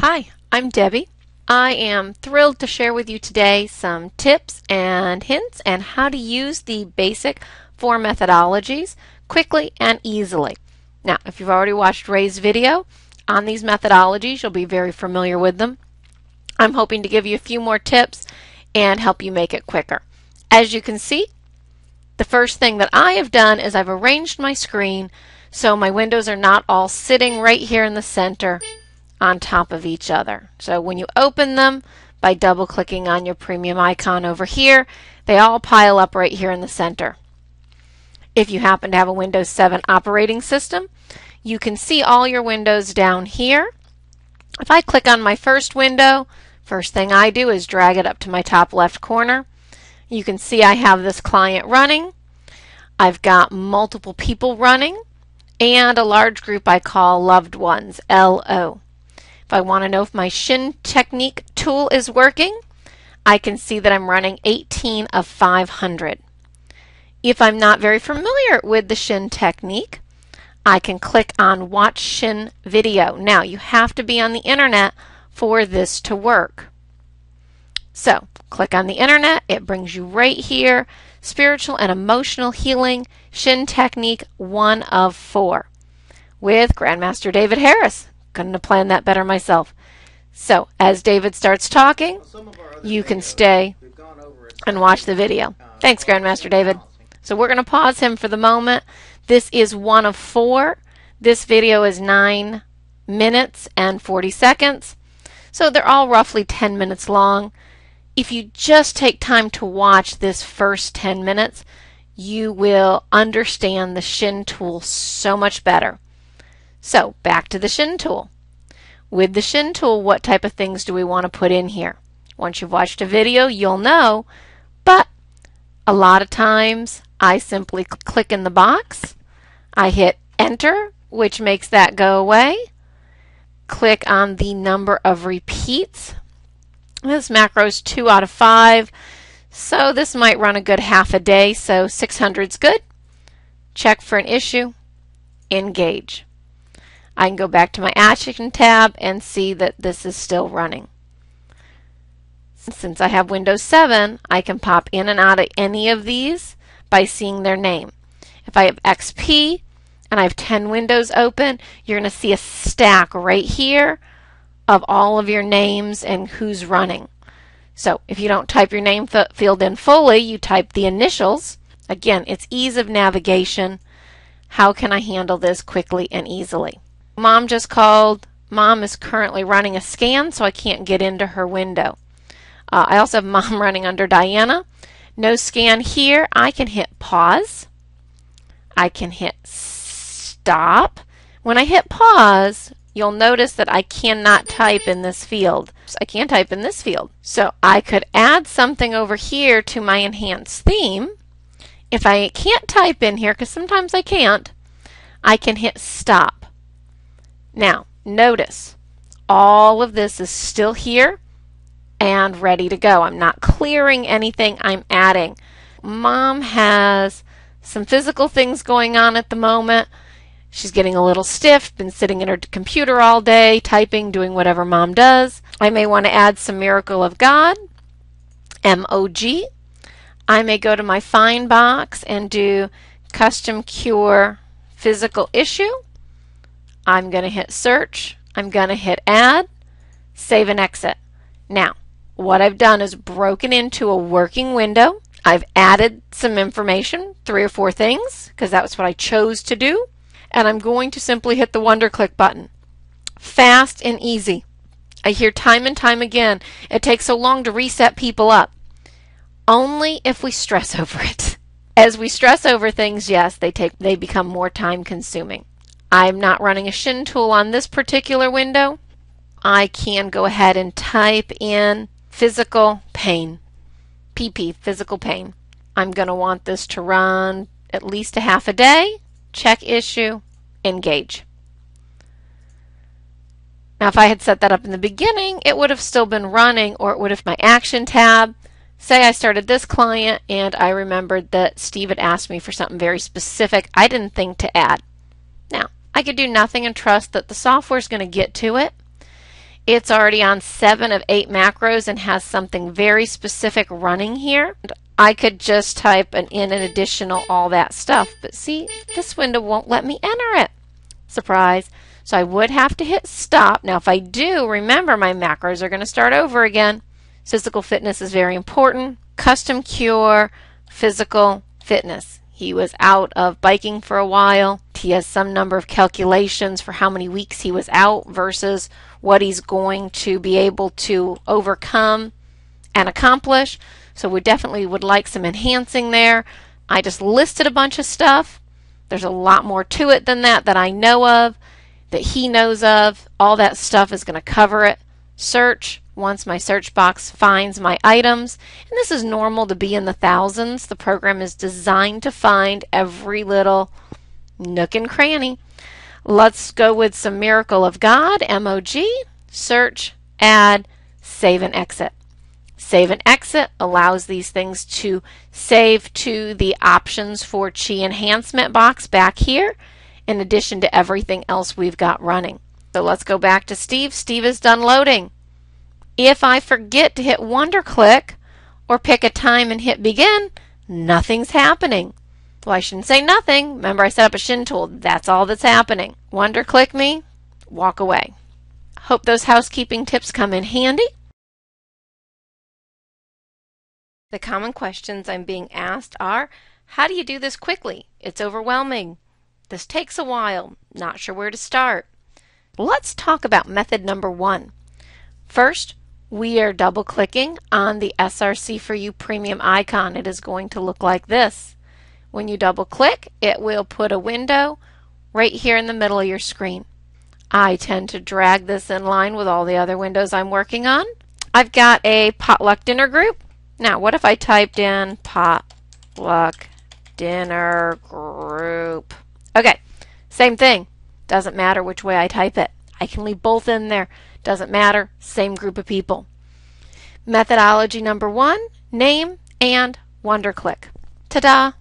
Hi, I'm Debbie. I am thrilled to share with you today some tips and hints and how to use the basic 4 methodologies quickly and easily. Now, if you've already watched Ray's video on these methodologies, you'll be very familiar with them. I'm hoping to give you a few more tips and help you make it quicker. As you can see, the first thing that I have done is I've arranged my screen so my windows are not all sitting right here in the center on top of each other. So when you open them by double clicking on your premium icon over here, they all pile up right here in the center. If you happen to have a Windows 7 operating system, you can see all your windows down here. If I click on my first window, first thing I do is drag it up to my top left corner. You can see I have this client running. I've got multiple people running and a large group I call loved ones, LO. If I want to know if my Shin Technique tool is working, I can see that I'm running 18 of 500. If I'm not very familiar with the Shin Technique, I can click on Watch Shin Video. Now, you have to be on the internet for this to work. So, click on the internet. It brings you right here, Spiritual and Emotional Healing, Shin Technique 1 of 4 with Grandmaster David Harris. Couldn't have planned that better myself. So, as David starts talking, you can stay and watch the video. Thanks, Grandmaster David. So we're going to pause him for the moment. This is 1 of 4. This video is 9 minutes and 40 seconds. So they're all roughly 10 minutes long. If you just take time to watch this first 10 minutes, you will understand the Shin tool so much better. So back to the Shin tool. With the Shin tool, what type of things do we want to put in here? Once you've watched a video, you'll know, but a lot of times I simply click in the box, I hit enter, which makes that go away, click on the number of repeats. This macro is 2 out of 5, so this might run a good half a day, so 600 is good. Check for an issue, engage. I can go back to my action tab and see that this is still running. Since I have Windows 7, I can pop in and out of any of these by seeing their name. If I have XP and I have 10 windows open, you're going to see a stack right here of all of your names and who's running. So if you don't type your name field in fully, you type the initials. Again, it's ease of navigation. How can I handle this quickly and easily? Mom just called. Mom is currently running a scan, so I can't get into her window. I also have Mom running under Diana. No scan here. I can hit pause. I can hit stop. When I hit pause, you'll notice that I cannot type in this field. I can't type in this field. So I could add something over here to my enhanced theme. If I can't type in here, because sometimes I can't, I can hit stop. Now, notice all of this is still here and ready to go. I'm not clearing anything, I'm adding. Mom has some physical things going on at the moment. She's getting a little stiff, been sitting in her computer all day, typing, doing whatever Mom does. I may want to add some Miracle of God, MOG. I may go to my Find box and do Custom Cure Physical Issue. I'm going to hit search. I'm going to hit add, save and exit. Now, what I've done is broken into a working window. I've added some information, 3 or 4 things, because that's what I chose to do. And I'm going to simply hit the Wonder Click button. Fast and easy. I hear time and time again, it takes so long to reset people up. Only if we stress over it. As we stress over things, yes, they become more time consuming. I'm not running a Shin tool on this particular window. I can go ahead and type in physical pain. PP, physical pain. I'm going to want this to run at least a half a day. Check issue, engage. Now if I had set that up in the beginning, it would have still been running, or it would have my action tab. Say I started this client and I remembered that Steve had asked me for something very specific I didn't think to add. Now, I could do nothing and trust that the software is going to get to it. It's already on 7 of 8 macros and has something very specific running here. I could just type in an additional all that stuff, but see, this window won't let me enter it. Surprise. So I would have to hit stop. Now if I do, remember my macros are going to start over again. Physical fitness is very important. Custom cure, physical fitness. He was out of biking for a while. He has some number of calculations for how many weeks he was out versus what he's going to be able to overcome and accomplish. So we definitely would like some enhancing there. I just listed a bunch of stuff. There's a lot more to it than that I know of, that he knows of. All that stuff is going to cover it. Search. Once my search box finds my items, and this is normal to be in the thousands. The program is designed to find every little nook and cranny. Let's go with some Miracle of God, MOG, search, add, save and exit. Save and exit allows these things to save to the options for Chi enhancement box back here, in addition to everything else we've got running. So let's go back to Steve. Steve is done loading. If I forget to hit wonder click or pick a time and hit begin, nothing's happening. Well, I shouldn't say nothing. Remember, I set up a shin tool. That's all that's happening. Wonder click me, walk away. Hope those housekeeping tips come in handy. The common questions I'm being asked are, how do you do this quickly? It's overwhelming. This takes a while. Not sure where to start. Let's talk about method number 1. First, we are double clicking on the SRC4U premium icon. It is going to look like this. When you double click, it will put a window right here in the middle of your screen. I tend to drag this in line with all the other windows I'm working on. I've got a potluck dinner group. Now, what if I typed in potluck dinner group? Okay, same thing. Doesn't matter which way I type it. I can leave both in there. Doesn't matter, same group of people. Methodology number 1, name and wonder click. Ta-da,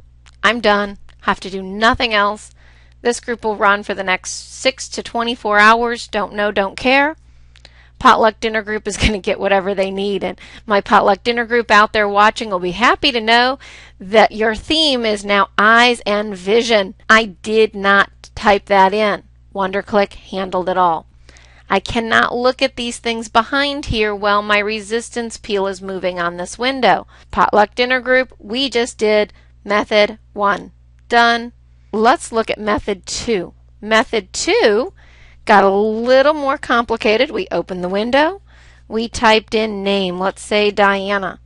I'm done. Have to do nothing else. This group will run for the next 6 to 24 hours. Don't know, don't care. Potluck dinner group is going to get whatever they need, and my potluck dinner group out there watching will be happy to know that your theme is now eyes and vision. I did not type that in. Wonder click handled it all. I cannot look at these things behind here while my resistance peel is moving on this window. Potluck dinner group, we just did method 1. Done. Let's look at method 2. Method 2 got a little more complicated. We opened the window. We typed in name. Let's say Diana.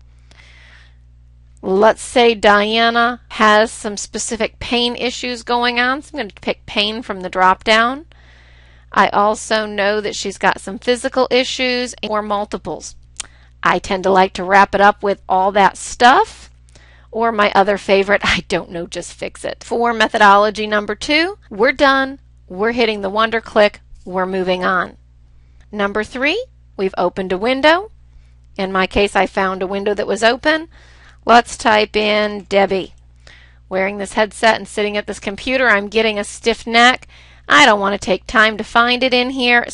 Let's say Diana has some specific pain issues going on, so I'm going to pick pain from the drop down. I also know that she's got some physical issues or multiples. I tend to like to wrap it up with all that stuff, or my other favorite, I don't know, just fix it. For methodology number 2, we're done. We're hitting the wonder click. We're moving on. Number 3, we've opened a window. In my case, I found a window that was open. Let's type in Debbie. Wearing this headset and sitting at this computer, I'm getting a stiff neck. I don't want to take time to find it in here.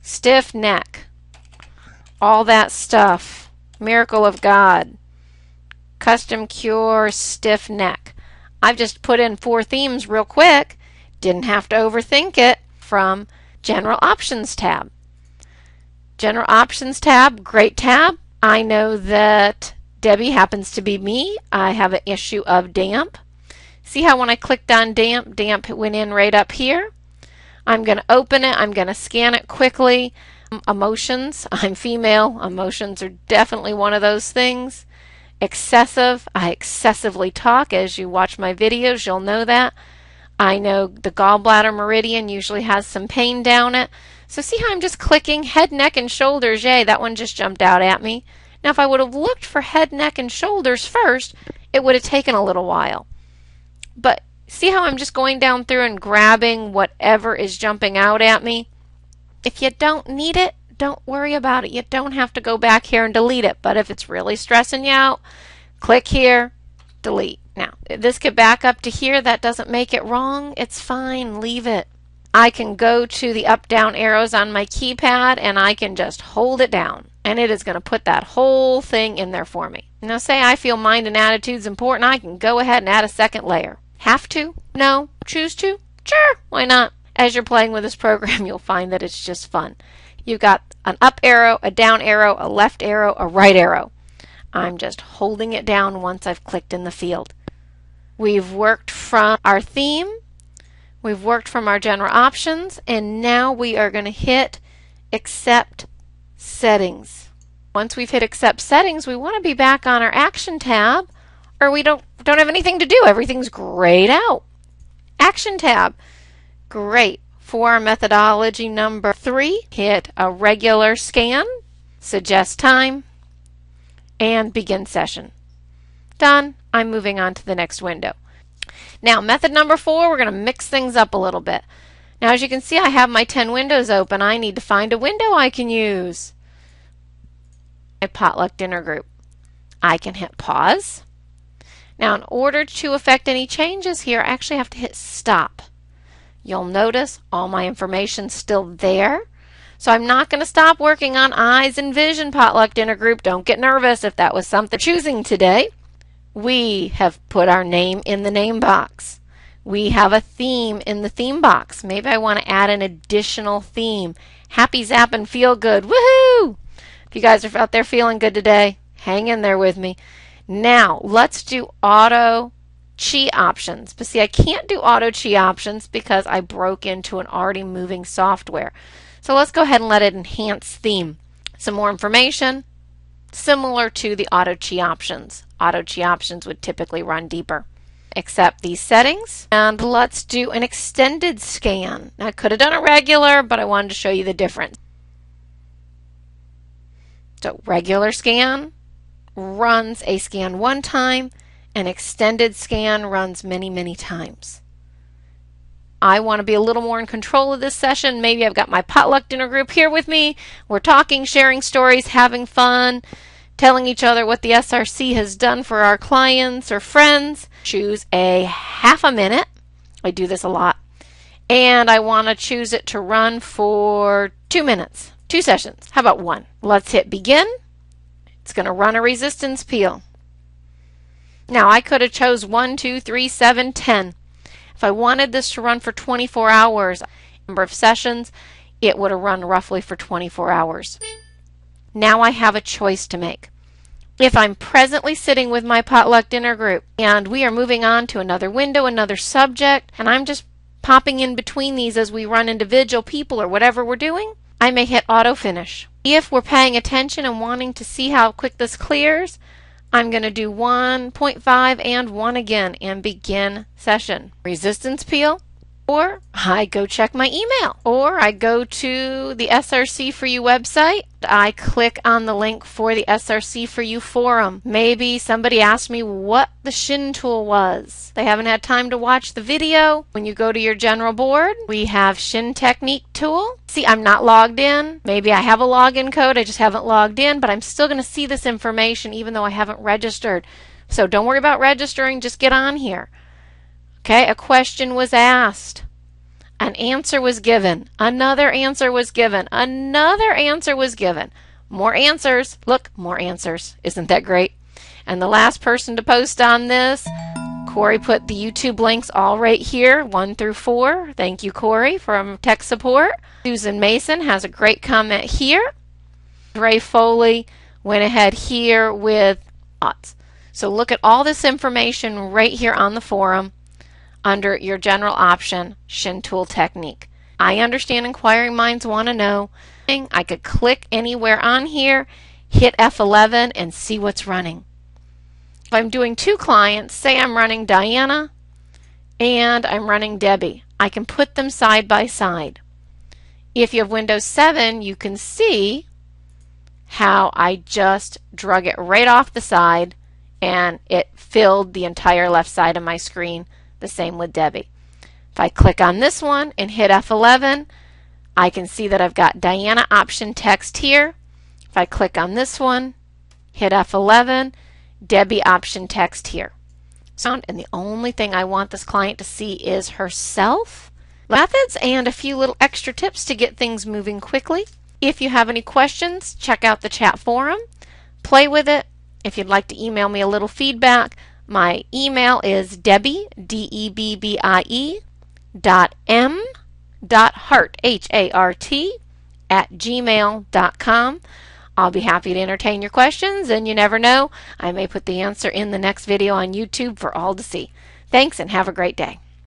Stiff neck. All that stuff. Miracle of God. Custom cure, stiff neck. I've just put in 4 themes real quick. Didn't have to overthink it. From General Options tab. General Options tab, great tab. I know that Debbie happens to be me. I have an issue of damp. See how when I clicked on damp, damp went in right up here? I'm going to open it. I'm going to scan it quickly. Emotions. I'm female. Emotions are definitely one of those things. Excessive. I excessively talk. As you watch my videos, you'll know that. I know the gallbladder meridian usually has some pain down it. So see how I'm just clicking head, neck, and shoulders. Yay, that one just jumped out at me. Now if I would have looked for head, neck, and shoulders first, it would have taken a little while. But see how I'm just going down through and grabbing whatever is jumping out at me? If you don't need it, don't worry about it. You don't have to go back here and delete it. But if it's really stressing you out, click here, delete. Now, if this could back up to here, that doesn't make it wrong. It's fine. Leave it. I can go to the up-down arrows on my keypad and I can just hold it down. And it is going to put that whole thing in there for me. Now say I feel mind and attitude is important, I can go ahead and add a second layer. Have to? No. Choose to? Sure, why not? As you're playing with this program, you'll find that it's just fun. You've got an up arrow, a down arrow, a left arrow, a right arrow. I'm just holding it down once I've clicked in the field. We've worked from our theme, we've worked from our general options, and now we are going to hit Accept Settings. Once we've hit Accept Settings, we want to be back on our Action tab, or we don't have anything to do. Everything's grayed out. Action tab. Great. For our methodology number 3, hit a regular scan, suggest time, and begin session. Done. I'm moving on to the next window. Now, method number 4, we're going to mix things up a little bit. Now, as you can see, I have my 10 windows open. I need to find a window I can use. My potluck dinner group. I can hit pause. Now, in order to affect any changes here, I actually have to hit stop. You'll notice all my information's still there. So I'm not going to stop working on Eyes and Vision potluck dinner group. Don't get nervous if that was something choosing today. We have put our name in the name box. We have a theme in the theme box. Maybe I want to add an additional theme. Happy, zap, and feel good. Woohoo! If you guys are out there feeling good today, hang in there with me. Now, let's do auto chi options. But see, I can't do auto chi options because I broke into an already moving software. So let's go ahead and let it enhance theme. Some more information, similar to the auto chi options. Auto chi options would typically run deeper. Accept these settings, and let's do an extended scan. Now, I could have done a regular, but I wanted to show you the difference. So regular scan runs a scan one time, an extended scan runs many, many times. I want to be a little more in control of this session. Maybe I've got my potluck dinner group here with me. We're talking, sharing stories, having fun, telling each other what the SRC has done for our clients or friends. Choose a half a minute. I do this a lot. And I want to choose it to run for 2 minutes. 2 sessions. How about 1? Let's hit begin. It's going to run a resistance peel. Now I could have chose 1, 2, 3, 7, 10. If I wanted this to run for 24 hours, number of sessions, it would have run roughly for 24 hours. Now I have a choice to make. If I'm presently sitting with my potluck dinner group and we are moving on to another window, another subject, and I'm just popping in between these as we run individual people or whatever we're doing, I may hit auto finish. If we're paying attention and wanting to see how quick this clears, I'm going to do 1.5 and 1 again and begin session. Resistance peel, or I go check my email, or I go to the SRC4U website. I click on the link for the SRC4U forum. Maybe somebody asked me what the Shin tool was. They haven't had time to watch the video. When you go to your general board, we have Shin technique tool. See, I'm not logged in. Maybe I have a login code. I just haven't logged in, but I'm still going to see this information even though I haven't registered. So don't worry about registering. Just get on here. Okay, a question was asked. An answer was given. Another answer was given. Another answer was given. More answers. Look, more answers. Isn't that great? And the last person to post on this, Corey put the YouTube links all right here, 1 through 4. Thank you, Corey, from tech support. Susan Mason has a great comment here. Ray Foley went ahead here with thoughts. So look at all this information right here on the forum under your general option, Shin tool technique. I understand inquiring minds want to know. I could click anywhere on here, hit F11, and see what's running. If I'm doing 2 clients, say I'm running Diana and I'm running Debbie, I can put them side by side. If you have Windows 7, you can see how I just drug it right off the side and it filled the entire left side of my screen. The same with Debbie. If I click on this one and hit F11, I can see that I've got Diana option text here. If I click on this one, hit F11, Debbie option text here. And the only thing I want this client to see is herself methods and a few little extra tips to get things moving quickly. If you have any questions, check out the chat forum. Play with it. If you'd like to email me a little feedback, my email is Debbie, DEBBIE, .m.hart, H-A-R-T, @gmail.com. I'll be happy to entertain your questions, and you never know, I may put the answer in the next video on YouTube for all to see. Thanks, and have a great day.